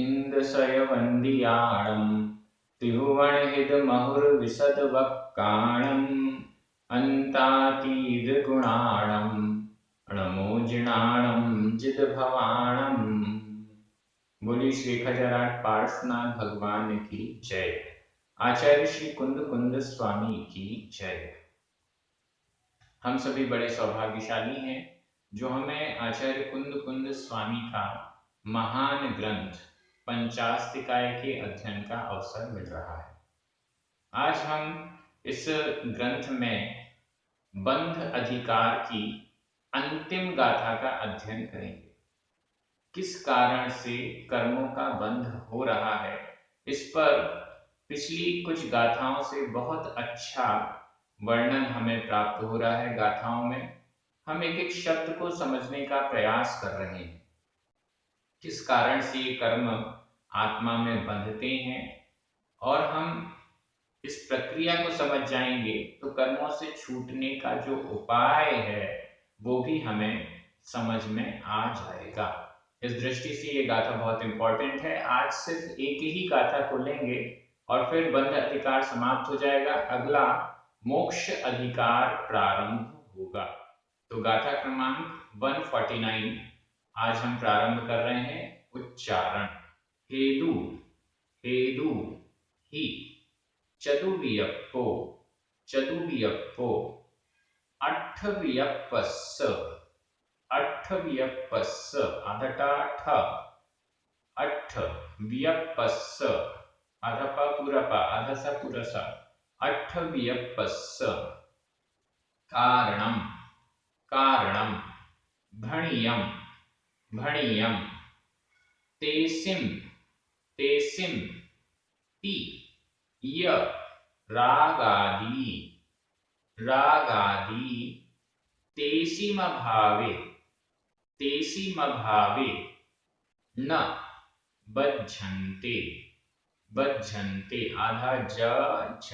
इन्दसयवन्दियाणं त्रिभुवनहितमहुर्विशदवक्काणम् अन्तातीतगुणाणं णमोजिणाणं जितभवाणम्। बोली श्री खजराट पार्श्वनाथ भगवान की जय। आचार्य श्री कुंद कुंद स्वामी की जय। हम सभी बड़े सौभाग्यशाली हैं जो हमें आचार्य कुंद कुंद स्वामी का महान ग्रंथ पंचास्तिकाय के अध्ययन का अवसर मिल रहा है। आज हम इस ग्रंथ में बंध अधिकार की अंतिम गाथा का अध्ययन करेंगे। किस कारण से कर्मों का बंध हो रहा है, इस पर पिछली कुछ गाथाओं से बहुत अच्छा वर्णन हमें प्राप्त हो रहा है। गाथाओं में हम एक एक शब्द को समझने का प्रयास कर रहे हैं। किस कारण से ये कर्म आत्मा में बंधते हैं, और हम इस प्रक्रिया को समझ जाएंगे तो कर्मों से छूटने का जो उपाय है वो भी हमें समझ में आ जाएगा। इस दृष्टि से ये गाथा बहुत इंपॉर्टेंट है। आज सिर्फ एक ही गाथा को लेंगे और फिर बंध अधिकार समाप्त हो जाएगा। अगला मोक्ष अधिकार प्रारंभ होगा। तो गाथा क्रमांक 149 आज हम प्रारंभ कर रहे हैं। उच्चारण। हेदु हेदु ही चतुर्वियप्पो चतुर्वियप्पो अट्ठवियप्पस्स अट्ठवियप्पस्स आधटा ठ अट्ठ वियप्पस्स आधप पुरप आधस पुरस अट्ठवियप्पस्स कारणम कारणम भणियम भणियम तेसिम तेसिम ति य रागादि रागादि तेसिमभावे तेसिमभावे न बज्झन्ते बज्झन्ते आधा ज झ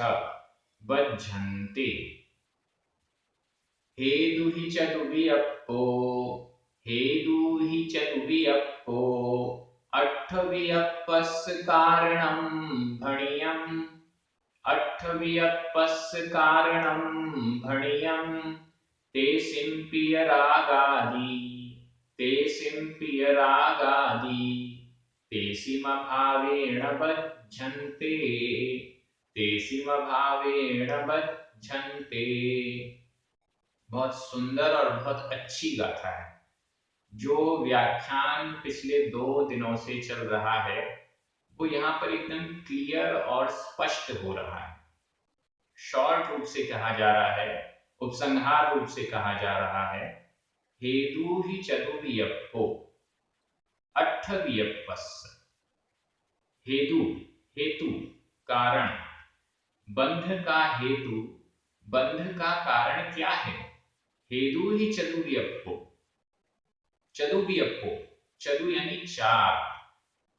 बज्झन्ते। हेदुहि चतुर्वियप्पो हेदुहि चतुर्वियप्पो अट्ठवियप्पस्य कारणं भणियम् अट्ठवियप्पस्य कारणं भणियम् तेसिम्पियरागादि तेसिम्पियरागादि तेसिमभावेण बध्नन्ते तेसिमभावेण बध्नन्ते। बहुत सुंदर और बहुत अच्छी गाथा है। जो व्याख्यान पिछले 2 दिनों से चल रहा है वो यहाँ पर एकदम क्लियर और स्पष्ट हो रहा है। शॉर्ट रूप से कहा जा रहा है, उपसंहार रूप से कहा जा रहा है। हेदु ही चतुर्वियप्पो अट्ठवियप्पस्स। हेतु हेतु कारण, बंध का हेतु, बंध का कारण क्या है? हेतु ही चतुर्वियप्पो चतुर्वियप्पो चतु यानी 4,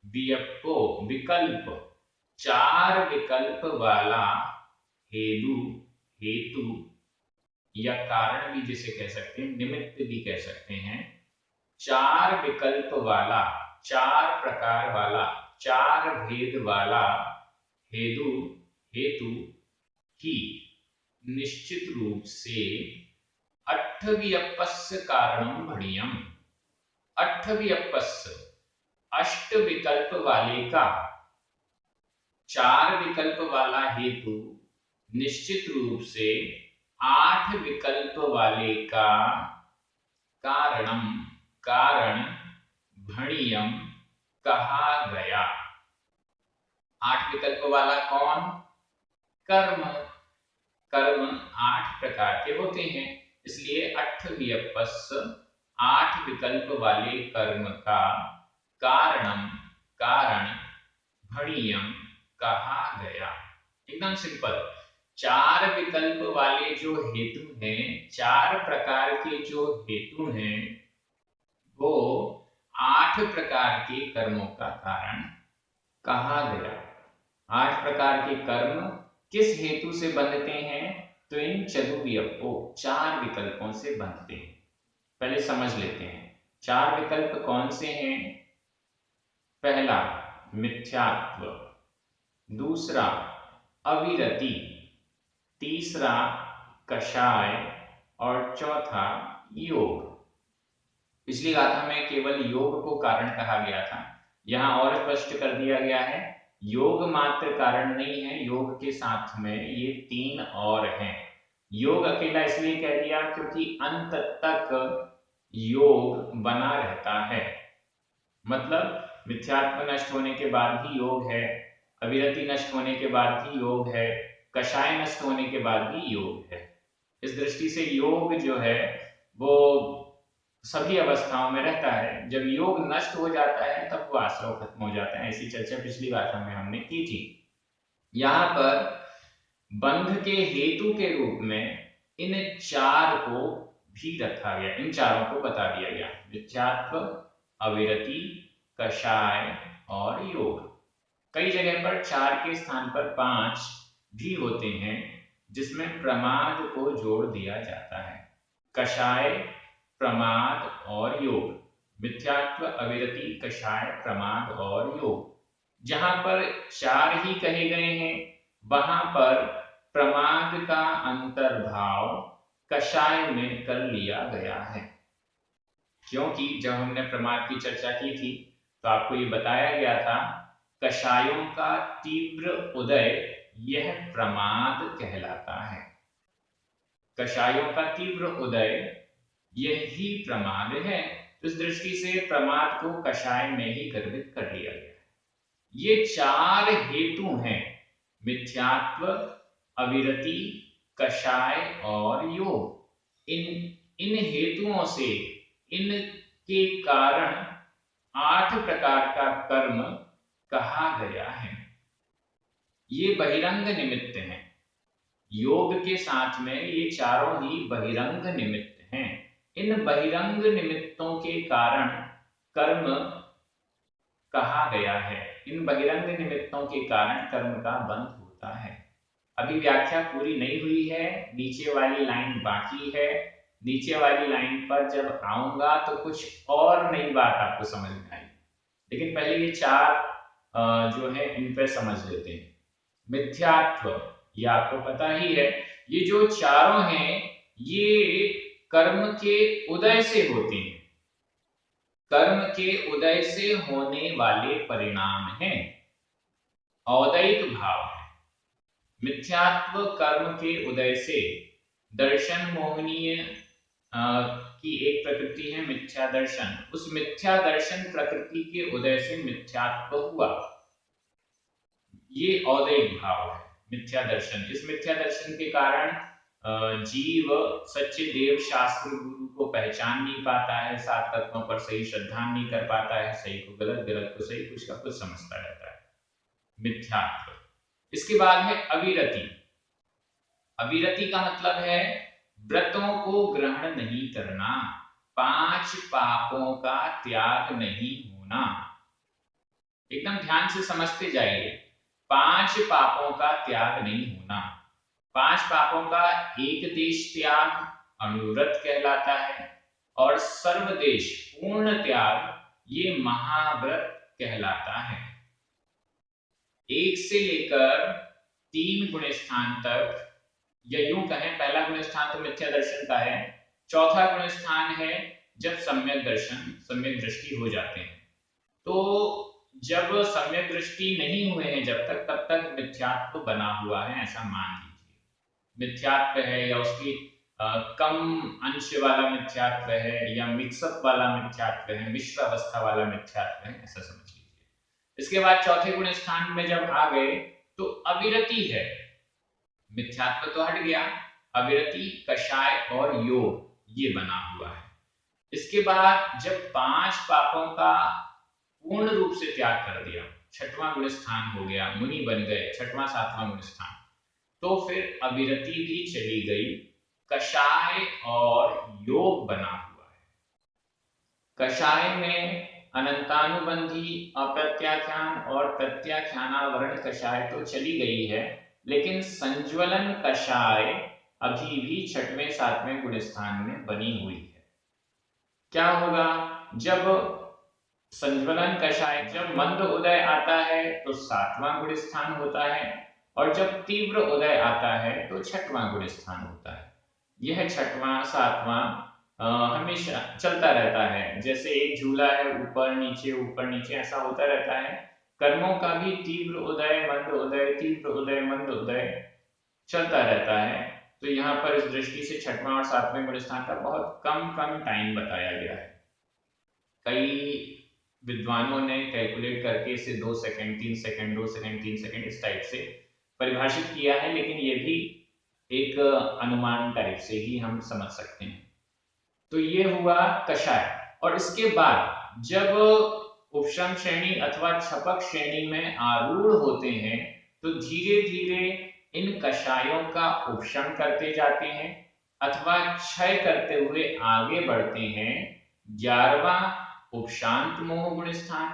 वियप्पो विकल्प, 4 विकल्प वाला हेतु हेतु या कारण भी जिसे कह सकते हैं, निमित्त भी कह सकते हैं। 4 विकल्प वाला, 4 प्रकार वाला, 4 भेद वाला हेतु हेतु ही निश्चित रूप से अट्ठवियप्पस्य कारणं भणियम्। अट्ठवियप्पस्य 8 विकल्प वाले का, 4 विकल्प वाला हेतु निश्चित रूप से 8 विकल्प वाले का कारणम कारण भणियम कहा गया। 8 विकल्प वाला कौन? कर्म। कर्म 8 प्रकार के होते हैं, इसलिए अट्ठवियप्पस्स 8 विकल्प वाले कर्म का कारणम कारण भणियम कहा गया। एकदम सिंपल। 4 विकल्प वाले जो हेतु हैं, 4 प्रकार के जो हेतु हैं, वो 8 प्रकार के कर्मों का कारण कहा गया। 8 प्रकार के कर्म किस हेतु से बंधते हैं? तो इन चतुर्वियप्पो 4 विकल्पों से बंधते हैं। पहले समझ लेते हैं 4 विकल्प कौन से हैं। पहला मिथ्यात्व, दूसरा अविरति, तीसरा कषाय और चौथा योग। पिछली गाथा में केवल योग को कारण कहा गया था, यहाँ और स्पष्ट कर दिया गया है योग मात्र कारण नहीं है, योग के साथ में ये तीन और हैं। योग अकेला इसलिए कह दिया क्योंकि अंत तक योग बना रहता है, मतलब मिथ्यात्व नष्ट होने के बाद भी योग है, अविरति नष्ट होने के बाद भी योग है, कषाय नष्ट होने के बाद भी योग है। इस दृष्टि से योग जो है वो सभी अवस्थाओं में रहता है। जब योग नष्ट हो जाता है तब वो आश्रव खत्म हो जाता है। ऐसी चर्चा पिछली गाथा में हमने की थी। यहाँ पर बंध के हेतु के रूप में इन चार को भी रखा गया, इन चारों को बता दिया गया, मिथ्यात्व, अविरति, कषाय और योग। कई जगह पर चार के स्थान पर 5 भी होते हैं जिसमें प्रमाद को जोड़ दिया जाता है। कषाय, प्रमाद और योग, मिथ्यात्व, अविरति, कषाय, प्रमाद और योग। जहां पर चार ही कहे गए हैं वहां पर प्रमाद का अंतर्भाव कषाय में कर लिया गया है, क्योंकि जब हमने प्रमाद की चर्चा की थी तो आपको ये बताया गया था कषायों का तीव्र उदय यह प्रमाद कहलाता है। कषायों का तीव्र उदय यही प्रमाद है। इस दृष्टि से प्रमाद को कषाय में ही गर्भित कर लिया गया। ये चार हेतु हैं, मिथ्यात्व, अविरति, कषाय और योग। इन हेतुओं से इनके कारण 8 प्रकार का कर्म कहा गया है। ये बहिरंग निमित्त हैं। योग के साथ में ये चारों ही बहिरंग निमित्त हैं। इन बहिरंग निमित्तों के कारण कर्म कहा गया है। इन बहिरंग निमित्तों के कारण कर्म का बंध होता है। अभी व्याख्या पूरी नहीं हुई है, नीचे वाली लाइन बाकी है। नीचे वाली लाइन पर जब आऊंगा तो कुछ और नई बात आपको समझ में आएगी, लेकिन पहले ये चार जो है इन पर समझ लेते हैं। मिथ्यात्व, ये आपको पता ही है, ये जो चारों हैं ये कर्म के उदय से होते हैं, कर्म के उदय से होने वाले परिणाम हैं, औदैक भाव है। मिथ्यात्व कर्म के उदय से, दर्शन मोहनीय की एक प्रकृति है मिथ्या दर्शन, उस मिथ्या दर्शन प्रकृति के उदय से मिथ्यात्व हुआ, ये औदैक भाव है मिथ्या दर्शन। इस मिथ्या दर्शन के कारण जीव सच्चे देव शास्त्र गुरु को पहचान नहीं पाता है, 7 तत्वों पर सही श्रद्धा नहीं कर पाता है, सही को गलत, गलत को सही, कुछ का कुछ समझता रहता है, मिथ्यात्व। इसके बाद है अविरति। अविरति का मतलब है व्रतों को ग्रहण नहीं करना, 5 पापों का त्याग नहीं होना। एकदम ध्यान से समझते जाइए, 5 पापों का त्याग नहीं होना। 5 पापों का एक देश त्याग अनुव्रत कहलाता है, और सर्वदेश पूर्ण त्याग ये महाव्रत कहलाता है। 1 से लेकर 3 गुण स्थान तक, या यूं कहें पहला गुण स्थान तो मिथ्या दर्शन का है, चौथा गुण स्थान है जब सम्यक दर्शन, सम्यक दृष्टि हो जाते हैं। तो जब सम्यक दृष्टि नहीं हुए हैं जब तक, तब तक मिथ्यात्व बना हुआ है, ऐसा मान लीजिए। मिथ्यात्व है या उसकी कम अंश वाला मिथ्यात्व है, या मिक्सअप वाला मिथ्यात्व है, मिश्र अवस्था वाला मिथ्यात्व है, ऐसा समझ लीजिए। इसके बाद चौथे गुण स्थान में जब आ गए तो अविरति है, मिथ्यात्व तो हट गया, अविरति, कषाय और योग ये बना हुआ है। इसके बाद जब 5 पापों का पूर्ण रूप से त्याग कर दिया, 6वां गुण स्थान हो गया, मुनि बन गए, 6वां 7वां गुण स्थान, तो फिर अविरति भी चली गई, कषाय और योग बना हुआ है। कषाय में अनंतानुबंधी, अप्रत्याख्यान और प्रत्याख्यानावरण कषाय तो चली गई है, लेकिन संज्वलन कषाय अभी भी 6वें 7वें गुण स्थान में बनी हुई है। क्या होगा, जब संज्वलन कषाय, जब मंद उदय आता है तो 7वां गुण स्थान होता है, और जब तीव्र उदय आता है तो 6वां गुण स्थान होता है। यह 6वां 7वां हमेशा चलता रहता है, जैसे एक झूला है, ऊपर नीचे ऐसा होता रहता है। कर्मों का भी तीव्र उदय, मंद उदय, तीव्र उदय, मंद उदय चलता रहता है। तो यहाँ पर इस दृष्टि से 6वां और 7वें गुण स्थान का बहुत कम कम टाइम बताया गया है। कई विद्वानों ने कैलकुलेट करके इसे 2 सेकंड, 3 सेकंड, 2 सेकंड, 3 सेकंड इस टाइप से परिभाषित किया है, लेकिन ये भी एक अनुमान टाइप से ही हम समझ सकते हैं। तो ये हुआ कषाय। और इसके बाद जब उपशम श्रेणी अथवा छपक श्रेणी में आरूढ़ होते हैं तो धीरे धीरे इन कषायों का उपशम करते जाते हैं अथवा क्षय करते हुए आगे बढ़ते हैं। 11वां उपशांत मोह गुण स्थान,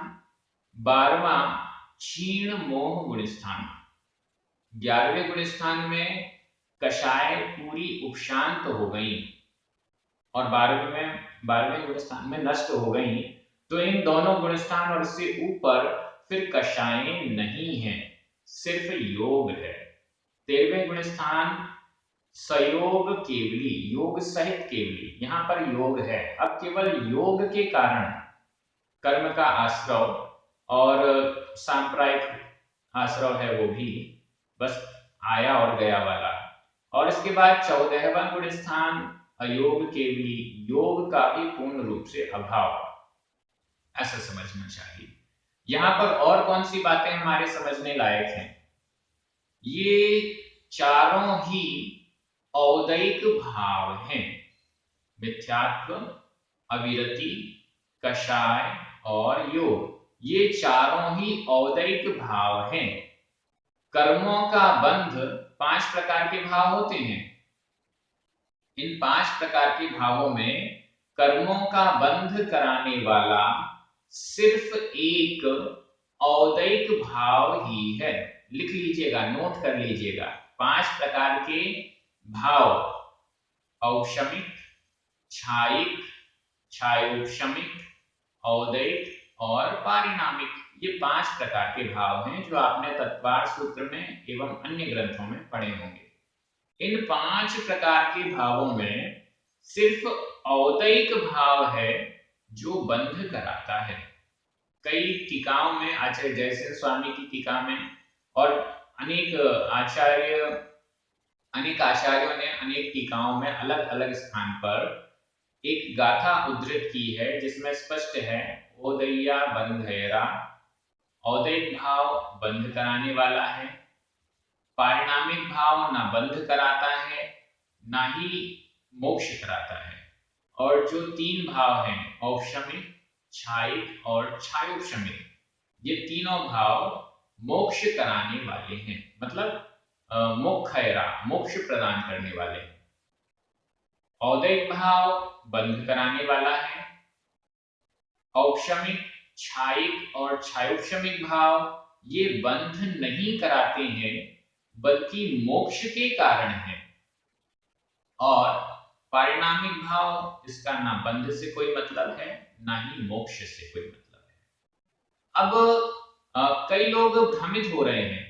12वां क्षीण मोह गुण स्थान। 11वें गुण स्थान में कषाय पूरी उपशांत हो गई और 12वें गुण स्थान में नष्ट हो गई। तो इन दोनों गुण स्थान और इससे ऊपर फिर कषायें नहीं है, सिर्फ योग है। 13वें गुण स्थान सयोग केवली, योग सहित केवली, यहाँ पर योग है। अब केवल योग के कारण कर्म का आश्रव और सांप्रायिक आश्रव है, वो भी बस आया और गया वाला। और इसके बाद 14वां गुण स्थान अयोग केवली, योग का भी पूर्ण रूप से अभाव, ऐसा समझना चाहिए। यहां पर और कौन सी बातें हमारे समझने लायक हैं? ये चारों ही औदैक भाव हैं, मिथ्यात्व, अविरति, कषाय और योग। ये चारों ही औदैक भाव हैं। कर्मों का बंध 5 प्रकार के भाव होते हैं। इन 5 प्रकार के भावों में कर्मों का बंध कराने वाला सिर्फ एक औदैक भाव ही है। लिख लीजिएगा, नोट कर लीजिएगा। 5 प्रकार के भाव, औक्षमिक, छायिक, छायोक्षमिक, औदैक और पारिणामिक, ये 5 प्रकार के भाव हैं जो आपने तत्वार सूत्र में एवं अन्य ग्रंथों में पढ़े होंगे। इन 5 प्रकार के भावों में सिर्फ औदैक भाव है जो बंध कराता है। कई टीकाओं में, आचार्य जयसेन स्वामी की टीका में और अनेक आचार्यों ने अनेक टीकाओं में अलग अलग स्थान पर एक गाथा उद्धृत की है जिसमें स्पष्ट है, ओदैया बंधयरा, औदैक भाव बंध कराने वाला है, पारिणामिक भाव ना बंध कराता है ना ही मोक्ष कराता है, और जो 3 भाव हैं औक्षमिक, छायिक और छायोक्षमिक, ये तीनों भाव मोक्ष कराने वाले हैं, मतलब मोक्षयरा, मोक्ष प्रदान करने वाले हैं। औदैक भाव बंध कराने वाला है, औक्षमिक, छायिक और छायोक्षमिक भाव ये बंध नहीं कराते हैं बल्कि मोक्ष के कारण है, और पारिणामिक भाव, इसका ना बंध से कोई मतलब है ना ही मोक्ष से कोई मतलब है। अब कई लोग भ्रमित हो रहे हैं,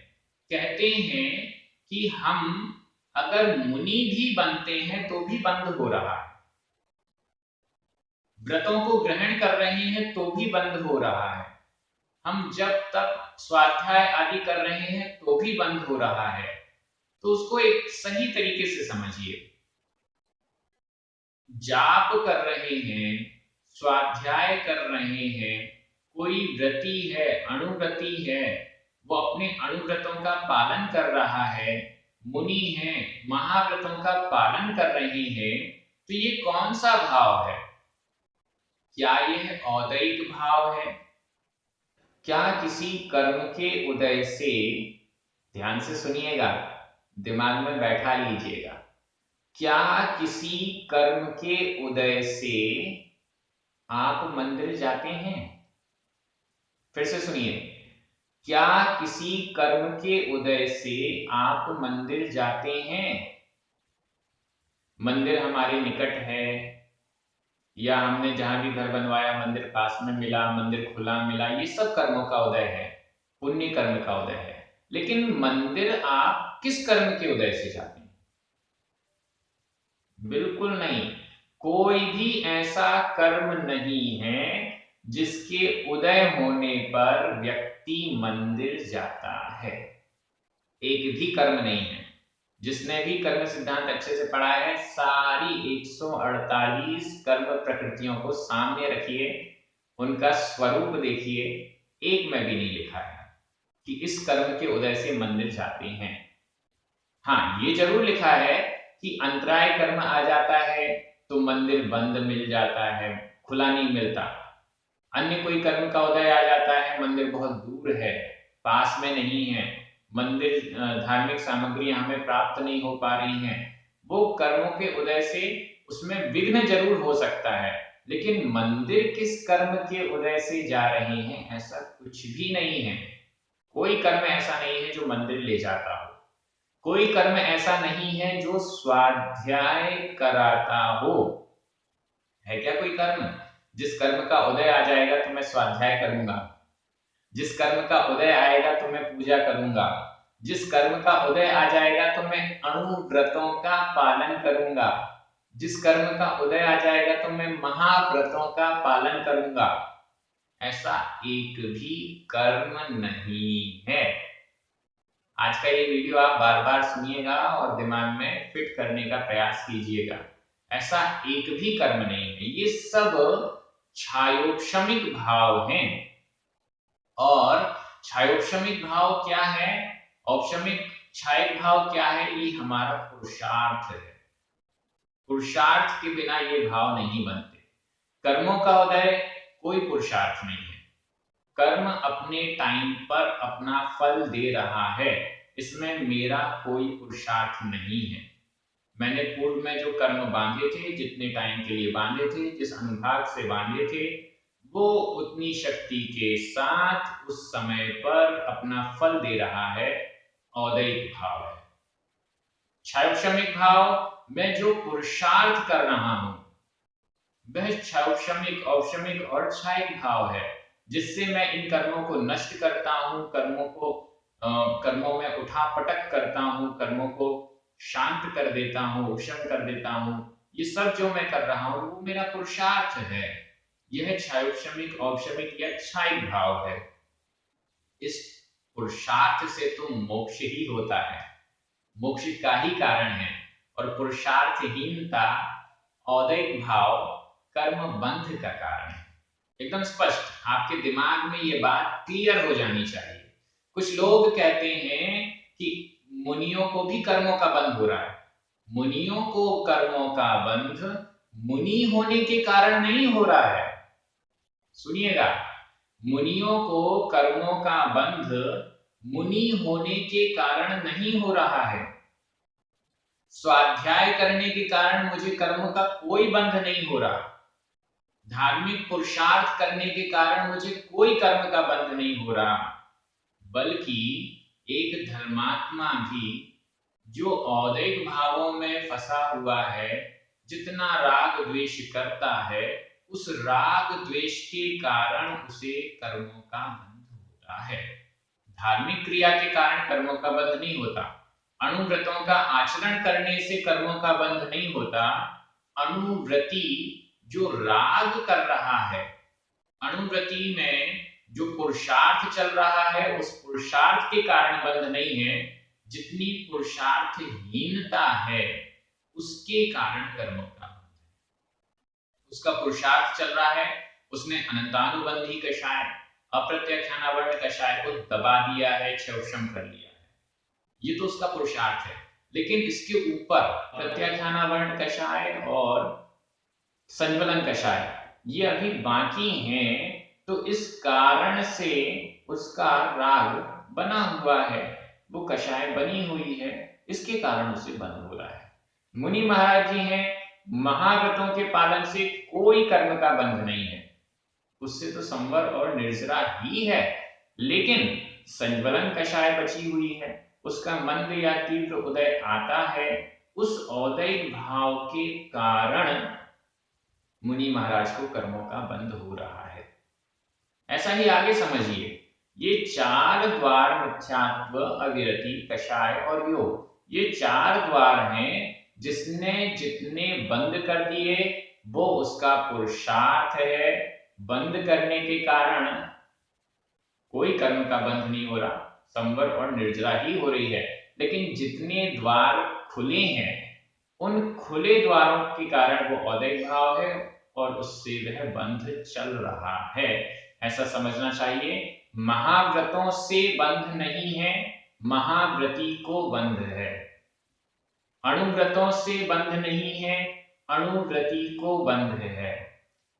कहते हैं कि हम अगर मुनि भी बनते हैं तो भी बंद हो रहा है, व्रतों को ग्रहण कर रहे हैं तो भी बंद हो रहा है, हम जब तक स्वाध्याय आदि कर रहे हैं तो भी बंद हो रहा है। तो उसको एक सही तरीके से समझिए। जाप कर रहे हैं, स्वाध्याय कर रहे हैं, कोई व्रती है, अणुव्रती है, वो अपने अणुव्रतों का पालन कर रहा है, मुनि है, महाव्रतों का पालन कर रहे हैं, तो ये कौन सा भाव है? क्या यह औदैक भाव है? क्या किसी कर्म के उदय से, ध्यान से सुनिएगा, दिमाग में बैठा लीजिएगा, क्या किसी कर्म के उदय से आप मंदिर जाते हैं? फिर से सुनिए, क्या किसी कर्म के उदय से आप मंदिर जाते हैं? मंदिर हमारे निकट है, या हमने जहां भी घर बनवाया मंदिर पास में मिला, मंदिर खुला मिला, ये सब कर्मों का उदय है, पुण्य कर्म का उदय है। लेकिन मंदिर आप किस कर्म के उदय से जाते हैं? बिल्कुल नहीं। कोई भी ऐसा कर्म नहीं है जिसके उदय होने पर व्यक्ति मंदिर जाता है। एक भी कर्म नहीं है। जिसने भी कर्म सिद्धांत अच्छे से पढ़ा है, सारी 148 कर्म प्रकृतियों को सामने रखिए, उनका स्वरूप देखिए, एक में भी नहीं लिखा है कि इस कर्म के उदय से मंदिर जाते हैं। हाँ, ये जरूर लिखा है कि अंतराय कर्म आ जाता है तो मंदिर बंद मिल जाता है, खुला नहीं मिलता। अन्य कोई कर्म का उदय आ जाता है, मंदिर बहुत दूर है, पास में नहीं है, मंदिर धार्मिक सामग्रियां हमें प्राप्त नहीं हो पा रही हैं, वो कर्मों के उदय से उसमें विघ्न जरूर हो सकता है, लेकिन मंदिर किस कर्म के उदय से जा रहे हैं ऐसा कुछ भी नहीं है। कोई कर्म ऐसा नहीं है जो मंदिर ले जाता हो, कोई कर्म ऐसा नहीं है जो स्वाध्याय कराता हो। है क्या कोई कर्म जिस कर्म का उदय आ जाएगा तो मैं स्वाध्याय करूंगा, जिस कर्म का उदय आएगा तो मैं पूजा करूंगा, जिस कर्म का उदय आ जाएगा तो मैं अणुव्रतों का पालन करूंगा, जिस कर्म का उदय आ जाएगा तो मैं महाव्रतों का पालन करूंगा, ऐसा एक भी कर्म नहीं है। आज का ये वीडियो आप बार बार सुनिएगा और दिमाग में फिट करने का प्रयास कीजिएगा। ऐसा एक भी कर्म नहीं है, ये सब छायोक्षमिक भाव हैं। और छायोक्षमिक भाव क्या है, औपशमिक छायक भाव क्या है? ये हमारा पुरुषार्थ है। पुरुषार्थ के बिना ये भाव नहीं बनते। कर्मों का उदय कोई पुरुषार्थ नहीं है, कर्म अपने टाइम पर अपना फल दे रहा है, इसमें मेरा कोई पुरुषार्थ नहीं है। मैंने पूर्व में जो कर्म बांधे थे, जितने टाइम के लिए बांधे थे, जिस अनुभाग से बांधे थे, वो उतनी शक्ति के साथ उस समय पर अपना फल दे रहा है, औदैहिक भाव है। क्षायोक्षमिक भाव में जो पुरुषार्थ कर रहा हूं वह क्षायोक्षमिक, औपशमिक और क्षायिक भाव है, जिससे मैं इन कर्मों को नष्ट करता हूं, कर्मों में उठा पटक करता हूं, कर्मों को शांत कर देता हूं, उपशम कर देता हूं। ये सब जो मैं कर रहा हूं वो मेरा पुरुषार्थ है। यह क्षायोक्षमिक, औपशमिक या क्षायिक भाव है। इस पुरुषार्थ से तो मोक्ष ही होता है, मोक्ष का ही कारण है। और पुरुषार्थहीनता, औदैहिक भाव कर्म बंध का कारण है। एकदम स्पष्ट आपके दिमाग में ये बात क्लियर हो जानी चाहिए। कुछ लोग कहते हैं कि मुनियों को भी कर्मों का बंध हो रहा है। मुनियों को कर्मों का बंध मुनि होने के कारण नहीं हो रहा है। सुनिएगा, मुनियों को कर्मों का बंध मुनि होने के कारण नहीं हो रहा है। स्वाध्याय करने के कारण मुझे कर्म का कोई बंध नहीं हो रहा, धार्मिक पुरुषार्थ करने के कारण मुझे कोई कर्म का बंध नहीं हो रहा, बल्कि एक धर्मात्मा भी जो औदैहिक भावों में फंसा हुआ है, जितना राग द्वेष करता है, उस राग द्वेष के कारण उसे कर्मों का बंध होता है। धार्मिक क्रिया के कारण कर्मों का बंध नहीं होता, अणुव्रतों का आचरण करने से कर्मों का बंध नहीं होता। अणुव्रती जो राग कर रहा है, अणुव्रती में जो पुरुषार्थ चल रहा है, उस पुरुषार्थ के कारण बंध नहीं है, जितनी पुरुषार्थहीनता है उसके कारण कर्मों का बंध है। उसका पुरुषार्थ चल रहा है, उसने अनंतानुबंधी कषाय, अप्रत्याख्यानावर्ण कषाय को दबा दिया है, क्षौषम कर लिया है, ये तो उसका पुरुषार्थ है। लेकिन इसके ऊपर प्रत्याख्यानावर्ण कषाय और संज्वलन कषाय ये अभी बाकी हैं, तो इस कारण से उसका राग बना हुआ है, वो कषाय बनी हुई है, इसके कारण उसे बंध हो रहा है। मुनि महाराज जी हैं, महाव्रतों के पालन से कोई कर्म का बंध नहीं है, उससे तो संवर और निर्जरा ही है, लेकिन संज्वलन कषाय बची हुई है, उसका मंद या तीव्र उदय आता है, उस औदैहिक भाव के कारण मुनि महाराज को कर्मों का बंध हो रहा है। ऐसा ही आगे समझिए, ये 4 द्वार मिथ्यात्व, अविरति, कषाय और योग, ये 4 द्वार हैं जिसने जितने बंद कर दिए वो उसका पुरुषार्थ है। बंद करने के कारण कोई कर्म का बंध नहीं हो रहा, संवर और निर्जरा ही हो रही है, लेकिन जितने द्वार खुले हैं उन खुले द्वारों के कारण वो औदैक भाव है और उससे वह बंध चल रहा है, ऐसा समझना चाहिए। महाव्रतों से बंध नहीं है, महाव्रती को बंध है। अणुव्रतों से बंध नहीं है, अणुव्रती को बंध है।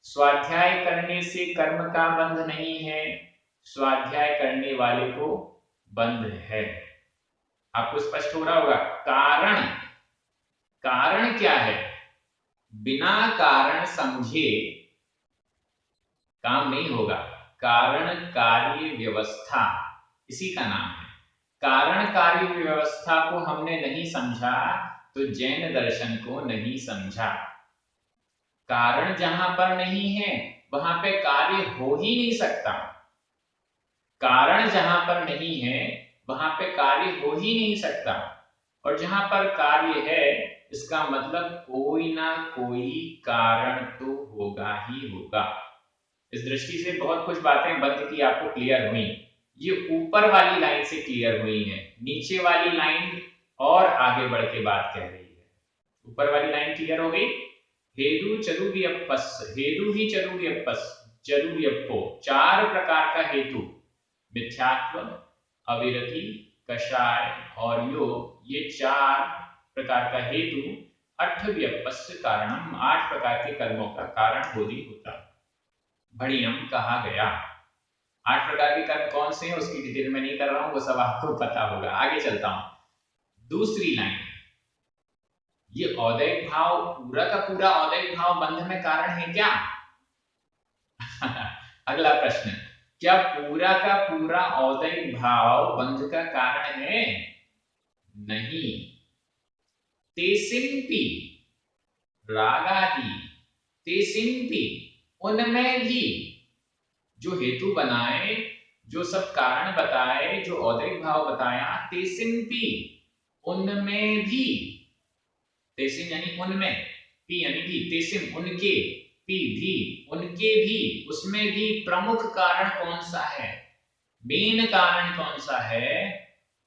स्वाध्याय करने से कर्म का बंध नहीं है, स्वाध्याय करने वाले को बंध है। आपको स्पष्ट हो रहा होगा। कारण, कारण क्या है? बिना कारण समझे काम नहीं होगा। कारण कार्य व्यवस्था इसी का नाम है। कारण कार्य व्यवस्था को हमने नहीं समझा तो जैन दर्शन को नहीं समझा। कारण जहां पर नहीं है वहां पे कार्य हो ही नहीं सकता। कारण जहां पर नहीं है वहां पे कार्य हो ही नहीं सकता, और जहां पर कार्य है इसका मतलब कोई ना कोई कारण तो होगा ही होगा। इस दृष्टि से बहुत कुछ बातें बंध की आपको क्लियर हुई। ये ऊपर वाली लाइन से क्लियर हुई है, नीचे वाली लाइन और आगे बढ़ के बात कह रही है। ऊपर वाली लाइन क्लियर हो गई। हेतु चतुर्व्यपस्, हेतु ही चतुर्व्यपस्, चतुर्व्यपो, 4 प्रकार का हेतु, मिथ्यात्व, अविरति, कषाय और योग, ये 4 प्रकार का हेतु अठव्यपस्य कारणम, 8 प्रकार के कर्मों का कारण बोधि होता भणियम कहा गया। 8 प्रकार के कर्म कौन से हैं उसकी डिटेल में नहीं कर रहा हूं, वो सब आपको पता होगा। आगे चलता हूं, दूसरी लाइन, ये औदैक भाव, पूरा का पूरा औदैक भाव बंध में कारण है क्या? अगला प्रश्न, क्या पूरा का पूरा औदैक भाव बंध का कारण है? नहीं। तेसिंपि, रागादि, तेसिंपि, उनमें भी जो हेतु बनाए, जो सब कारण बताए, जो औदैक भाव बताया, तेसिंपि, उनमें भी, तेसिम यानी उनमें, पी यानी भी, तेसिम उनके, पी भी, उनके भी, उसमें भी प्रमुख कारण कौन सा है? मेन कारण कौन सा है?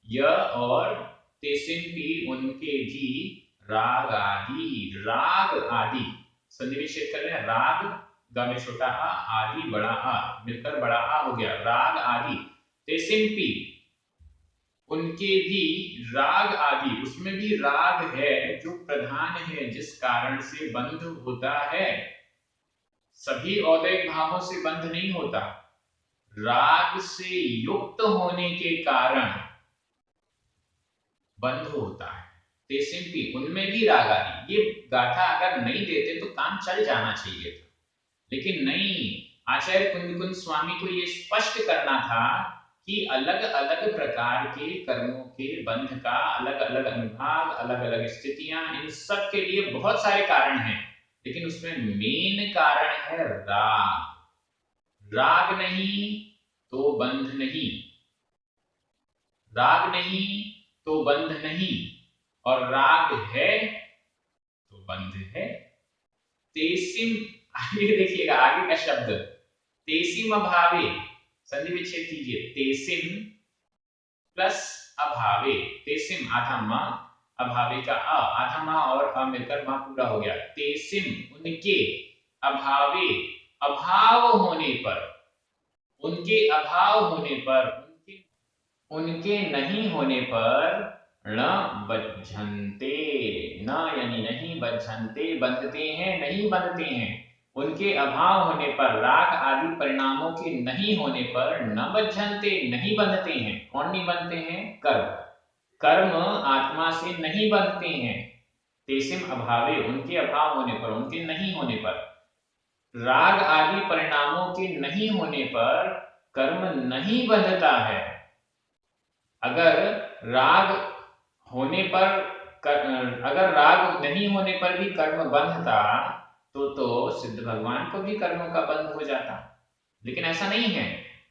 यह और तेसिम भी, उनके भी राग आदि, राग आदि, संधि विच्छेद कर रहे हैं, राग ग में छोटा आ, आदि बड़ा आ, मिलकर बड़ा आ हो गया, राग आदि, तेसिम पी, उनके भी राग आदि, उसमें भी राग है जो प्रधान है, जिस कारण से बंध होता है। सभी औदैक भावों से बंध नहीं होता, राग से युक्त होने के कारण बंध होता है। तेसिंपी, उनमें भी राग आदि, ये गाथा अगर नहीं देते तो काम चल जाना चाहिए था, लेकिन नहीं, आचार्य कुंद स्वामी को ये स्पष्ट करना था कि अलग अलग प्रकार के कर्मों के बंध का अलग अलग अनुभाग, अलग अलग स्थितियां, इन सब के लिए बहुत सारे कारण हैं, लेकिन उसमें मेन कारण है राग। राग नहीं तो बंध नहीं, राग नहीं तो बंध नहीं, और राग है तो बंध है। तेसिम, आगे देखिएगा, आगे का शब्द तेसिम अभावे, संधि विच्छेद कीजिए, तेसिम प्लस अभावे, तेसिम आधा मां, अभावे का अ, आधा मां और अ मिलकर मां पूरा हो गया, तेसिम उनके, अभावे अभाव होने पर, उनके अभाव होने पर, उनके नहीं होने पर, न बद्धन्ते, न यानी नहीं, बद्धन्ते बंधते हैं, नहीं बंधते हैं, उनके अभाव होने पर, राग आदि परिणामों के नहीं होने पर, न बद्धन्ते नहीं बंधते हैं। कौन नहीं बंधते हैं? कर्म, कर्म आत्मा से नहीं बंधते हैं। तेसिम अभावे, उनके अभाव होने पर, उनके नहीं होने पर, राग आदि परिणामों के नहीं होने पर कर्म नहीं बंधता है। अगर राग होने पर, अगर राग नहीं होने पर भी कर्म बंधता तो सिद्ध भगवान को भी कर्मों का बंध हो जाता, लेकिन ऐसा नहीं है।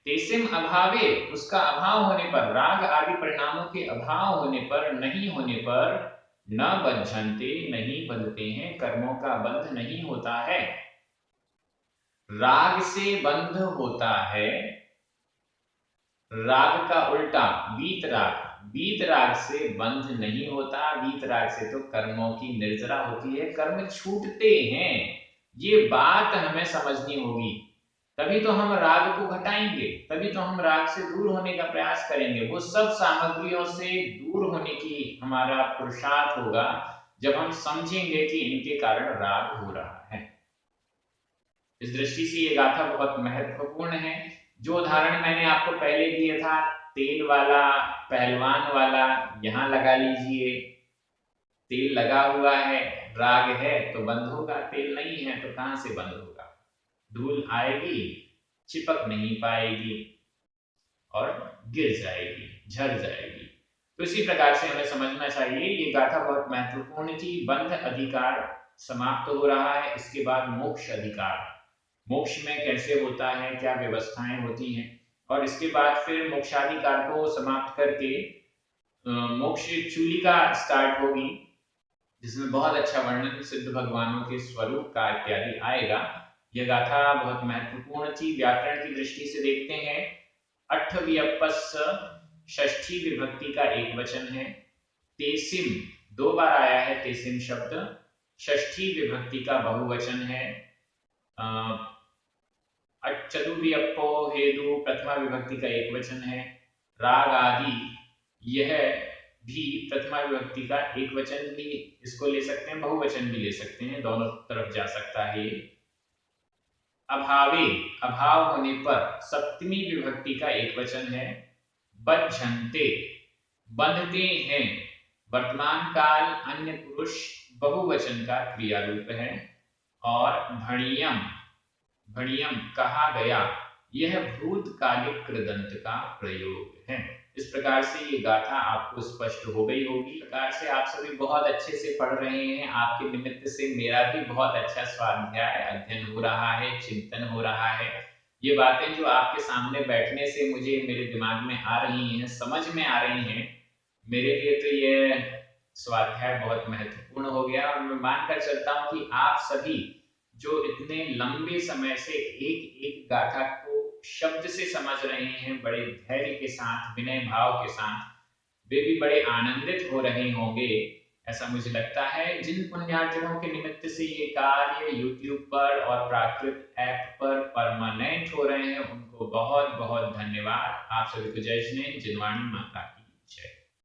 तेसिम अभावे, उसका अभाव होने पर, राग आदि परिणामों के अभाव होने पर, नहीं होने पर, न बंधते, नहीं बंधते हैं, कर्मों का बंध नहीं होता है। राग से बंध होता है, राग का उल्टा वीत राग, वीत राग से बंध नहीं होता, वीत राग से तो कर्मों की निर्जरा होती है, कर्म छूटते हैं। ये बात हमें समझनी होगी, तभी तो हम राग को घटाएंगे, तभी तो हम राग से दूर होने का प्रयास करेंगे। वो सब सामग्रियों से दूर होने की हमारा पुरुषार्थ होगा जब हम समझेंगे कि इनके कारण राग हो रहा है। इस दृष्टि से ये गाथा बहुत महत्वपूर्ण है। जो उदाहरण मैंने आपको पहले दिया था, तेल वाला, पहलवान वाला, यहाँ लगा लीजिए। तेल लगा हुआ है, राग है तो बंद होगा, तेल नहीं है तो कहां से बंद होगा? धूल आएगी, चिपक नहीं पाएगी और गिर जाएगी, झड़ जाएगी। तो इसी प्रकार से हमें समझना चाहिए, ये गाथा बहुत महत्वपूर्ण थी। बंध अधिकार समाप्त हो रहा है, इसके बाद मोक्ष अधिकार, मोक्ष में कैसे होता है, क्या व्यवस्थाएं होती हैं, और इसके बाद फिर मोक्षाधिकार को समाप्त करके मोक्ष चूलिका स्टार्ट होगी, जिसमें बहुत अच्छा वर्णन सिद्ध भगवानों के स्वरूप का इत्यादि आएगा। यह गाथा बहुत महत्वपूर्ण थी। व्याकरण की दृष्टि से देखते हैं, अठ वियपस षष्ठी विभक्ति का एक वचन है। तेसिम दो बार आया है, तेसिम शब्द षष्ठी विभक्ति का बहुवचन है। चतुर्वियप्पो हेतु प्रथमा विभक्ति का एक वचन है। राग आदि यह भी प्रथमा विभक्ति का एक वचन भी इसको ले सकते हैं, बहुवचन भी ले सकते हैं, दोनों तरफ जा सकता है ये। अभावे, अभाव होने पर सप्तमी विभक्ति का एक वचन है। बद्धन्ते, बंधते हैं, वर्तमान काल अन्य पुरुष बहुवचन का क्रिया रूप है। और भणियम, भणियम कहा गया, यह भूतकालिक कृदंत का प्रयोग है। इस प्रकार से ये गाथा आपको स्पष्ट हो गई होगी। इस प्रकार से आप सभी बहुत अच्छे से पढ़ रहे हैं, आपके निमित्त से मेरा भी बहुत अच्छा स्वाध्याय अध्ययन हो रहा है, चिंतन हो रहा है। ये बातें जो आपके सामने बैठने से मुझे मेरे दिमाग में आ रही हैं, समझ में आ रही हैं, मेरे लिए तो ये स्वाध्याय बहुत महत्वपूर्ण हो गया। और मैं मानकर चलता हूँ कि आप सभी जो इतने लंबे समय से एक एक गाथा को शब्द से समझ रहे हैं, बड़े धैर्य के साथ, विनय भाव के साथ, वे भी बड़े आनंदित हो रहे होंगे, ऐसा मुझे लगता है। जिन पुण्यार्जनों के निमित्त से ये कार्य YouTube पर और प्राकृत ऐप पर परमानेंट हो रहे हैं, उनको बहुत बहुत धन्यवाद। आप सभी को जय श्री जिनवाणी माता की जय।